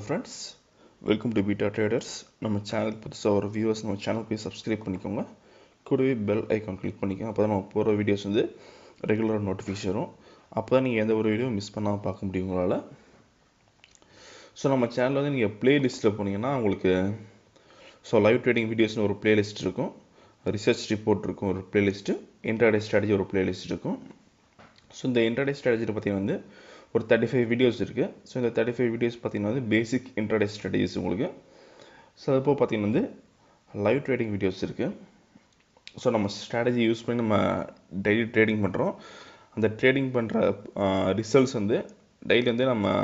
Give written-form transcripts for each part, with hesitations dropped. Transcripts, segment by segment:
Hello friends, welcome to Beta Traders. நம்ம சேனலுக்கு புதுசாக ஒரு வியூவர்ஸ் நம்ம சேனல் போய் சப்ஸ்கிரைப் பண்ணிக்கோங்க. கூடவே பெல் ஐக்கான் கிளிக் பண்ணிக்கோங்க. அப்போ தான் நம்ம போகிற வீடியோஸ் வந்து ரெகுலராக நோட்டிஃபிகேஷன் வரும். அப்போ தான் நீங்கள் எந்த ஒரு வீடியோ மிஸ் பண்ணாமல் பார்க்க முடியும் உங்களால். ஸோ நம்ம சேனலில் வந்து நீங்கள் ப்ளேலிஸ்ட்டில் போனீங்கன்னா உங்களுக்கு லைவ் ட்ரேடிங் வீடியோஸ்னு ஒரு ப்ளேலிஸ்ட் இருக்கும், ரிசர்ச் ரிப்போர்ட் இருக்கும் ஒரு ப்ளேலிஸ்ட்டு, இன்ட்ராடே ஸ்ட்ராட்டஜி ஒரு ப்ளேலிஸ்ட் இருக்கும். ஸோ இந்த இன்ட்ராடே ஸ்ட்ராட்டஜியில் பார்த்தீங்கன்னா வந்து ஒரு 35 வீடியோஸ் இருக்குது. ஸோ இந்த 35 வீடியோஸ் பார்த்தீங்கன்னா வந்து பேசிக் இன்ட்ராடே ஸ்ட்ராட்டஜிஸ் உங்களுக்கு. ஸோ அதுப்போ பார்த்தீங்கன்னா வந்து லைவ் ட்ரேடிங் வீடியோஸ் இருக்குது. ஸோ நம்ம ஸ்ட்ராட்டஜி யூஸ் பண்ணி நம்ம டெய்லி ட்ரேடிங் பண்ணுறோம். அந்த ட்ரேடிங் பண்ணுற ரிசல்ட்ஸ் வந்து டெய்லி வந்து நம்ம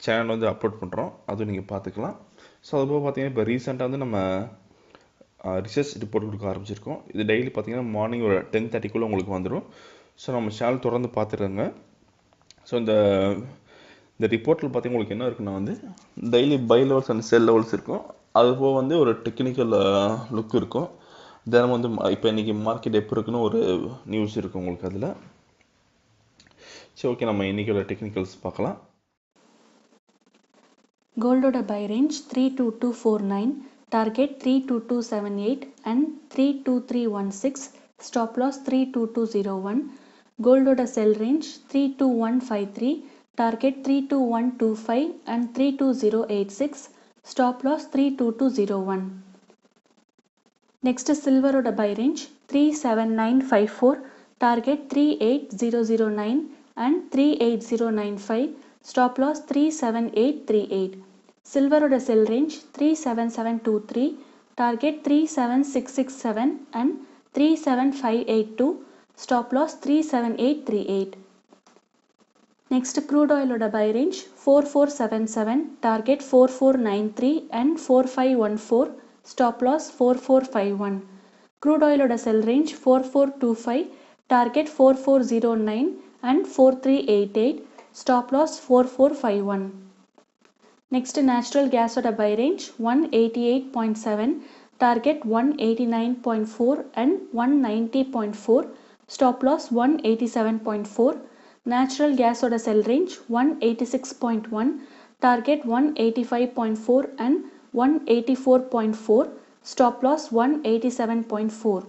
சேனல் வந்து அப்லோட் பண்ணுறோம், அதுவும் நீங்கள் பார்த்துக்கலாம். ஸோ அதுப்போ பார்த்தீங்கன்னா இப்போ ரீசெண்டாக வந்து நம்ம ரிசர்ச் ரிப்போர்ட் கொடுக்க ஆரம்பிச்சிருக்கோம். இது டெய்லி பார்த்தீங்கன்னா மார்னிங் ஒரு 10:30 உங்களுக்கு வந்துடும். ஸோ நம்ம சேனல் தொடர்ந்து பார்த்துருங்க. ஸோ இந்த ரிப்போர்ட்டில் பார்த்தீங்கன்னா உங்களுக்கு என்ன இருக்குன்னா வந்து டெய்லி பை லெவல்ஸ் அண்ட் செல் லெவல்ஸ் இருக்கும். அதுபோக வந்து ஒரு டெக்னிக்கல் லுக் இருக்கும். தினமும் வந்து இப்போ இன்றைக்கி மார்க்கெட் எப்படி இருக்குன்னு ஒரு நியூஸ் இருக்கும் உங்களுக்கு அதில். சரி, ஓகே, நம்ம இன்றைக்கோட டெக்னிக்கல்ஸ் பார்க்கலாம். கோல்டோட buy range 32249, target 32278 and 32316, stop loss 32201. கோல்டோட sell range 32153, target 32125 and 32086, stop loss 32201. Next சில்வரோட buy range 37954, target 38009 and 38095, stop loss 37838. சில்வரோட sell range 37723, target 37667 and 37582, stop loss 37838. Next க்ரூடாயிலோட buy range 4477, target 4493 and 4514, stop loss 4451. க்ரூடாயிலோட sell range 4425, target 4409 and 4388, stop loss 4451. Next natural கேஸோட buy range 188.7, target 189.4 and 190.4, stop loss 187.4. Natural கேஸோட sell range 186.1, target 185.4 and 184.4, stop loss 187.4.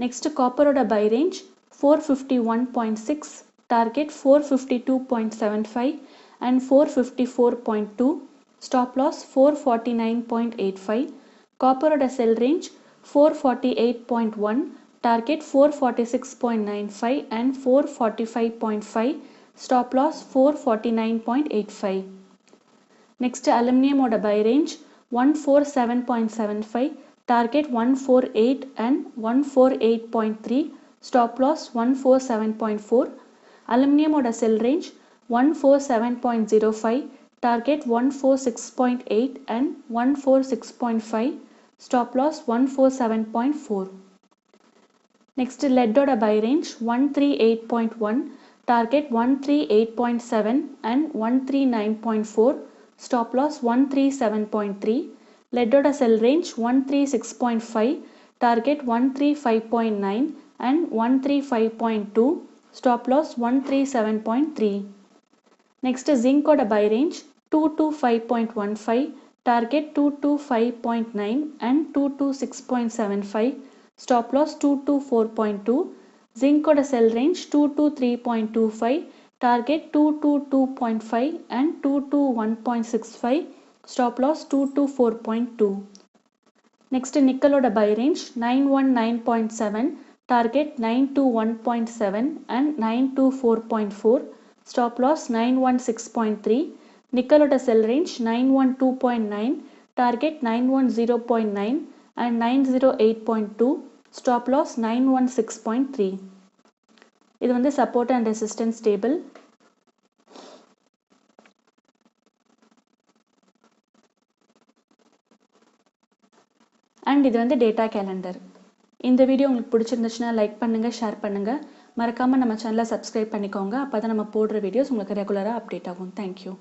Next காப்பரோட buy range 451.6, target 452.75 and 454.2, stop loss 449.85. காப்பரோட sell range 448.1, target 446.95 and 445.5, stop loss 449.85. Next அலுமினியமோட buy range 147.75, target 148 and 148.3, stop loss 147.4. அலுமினியமோட sell range 147.05, target 146.8 and 146.5, stop loss 147.4. Next லெட்டோட buy range 138.1, target 138.7 and 139.4, stop loss 137.3. லெட்டோட sell range 136.5, target 135.9 and 135.2, stop loss 137.3. Next ஜிங்கோட buy range 225.15, target 225.9 and 226.75, stop loss 224.2. ஜிங்கோட sell range 223.25, target 222.5 and 221.65, stop loss 224.2. Next நிக்கலோட buy range 919.7, target 921.7 and 924.4, stop loss 916.3. நிக்கலோட sell range 912.9, target 910.9 and 908.2, stop loss 916.3. இது வந்து support and resistance table. And இது வந்து data calendar. இந்த video உங்களுக்கு பிடிச்சிருந்துச்சுன்னா லைக் பண்ணுங்கள், ஷேர் பண்ணுங்கள். மறக்காமல் நம்ம சேனலை சப்ஸ்கிரைப் பண்ணிக்கோங்க. அப்போ தான் நம்ம போடுற வீடியோஸ் உங்களுக்கு ரெகுலராக அப்டேட் ஆகும். தேங்க்யூ.